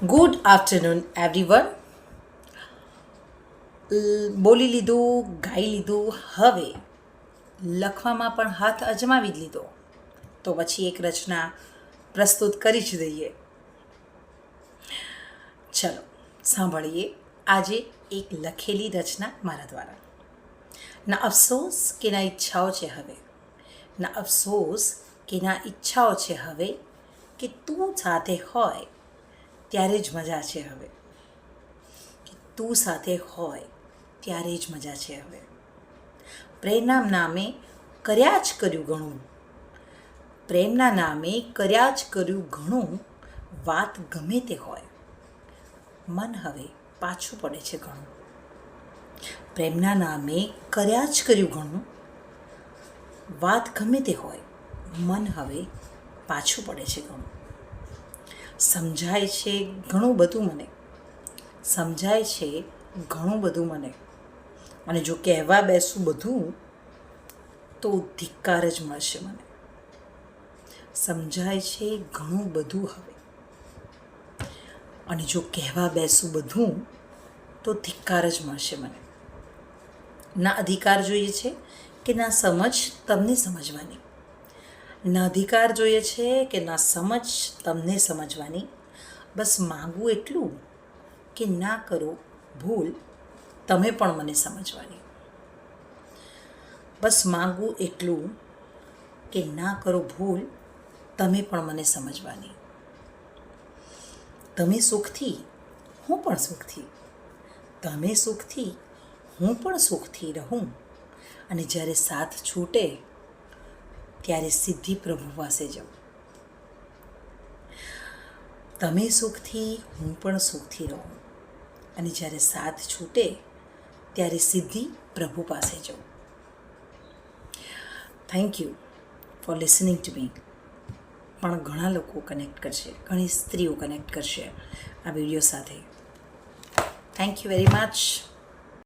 Good afternoon everyone. બોલી લીધું, ગાઈ લીધું, હવે લખવામાં પણ હાથ અજમાવી જ લીધો, તો પછી એક રચના પ્રસ્તુત કરી જ દઈએ. ચલો સાંભળીએ આજે એક લખેલી રચના મારા દ્વારા. ના અફસોસ કે ના ઈચ્છાઓ છે હવે, ના અફસોસ કે ના ઈચ્છાઓ છે હવે, કે તું સાથે હોય ત્યારે જ મજા છે હવે, કે તું સાથે હોય ત્યારે જ મજા છે હવે. પ્રેમના નામે કર્યા જ કર્યું ઘણું, પ્રેમના નામે કર્યા જ કર્યું ઘણું, વાત ગમે તે હોય મન હવે પાછું પડે છે ઘણું. પ્રેમના નામે કર્યા જ કર્યું ઘણું, વાત ગમે તે હોય મન હવે પાછું પડે છે ઘણું. સમજાય છે ઘણું બધું મને, સમજાય છે ઘણું બધું મને, અને જો કહેવા બેસું બધું તો ધિક્કાર જ મળશે મને. સમજાય છે ઘણું બધું હવે, અને જો કહેવા બેસું બધું તો ધિક્કાર જ મળશે મને. ના અધિકાર જોઈએ છે કે ના સમજ તમને સમજવાની, ના અધિકાર જોઈએ છે કે ના સમજ તમને સમજવાની. બસ માગું એટલું કે ના કરો ભૂલ તમે પણ મને સમજવાની. બસ માગું એટલું કે ના કરો ભૂલ તમે પણ મને સમજવાની. તમે સુખથી હું પણ સુખથી, તમે સુખથી હું પણ સુખથી રહું, અને જ્યારે સાથ છૂટે ત્યારે સિદ્ધિ પ્રભુ પાસે જાઉં. તમે સુખથી હું પણ સુખથી રહું, અને જ્યારે સાથ છૂટે ત્યારે સિદ્ધિ પ્રભુ પાસે જાઉં. Thank you for listening to me. પણ ઘણા લોકો કનેક્ટ કરશે, ઘણી સ્ત્રીઓ કનેક્ટ કરશે આ વિડીયો સાથે. Thank you very much.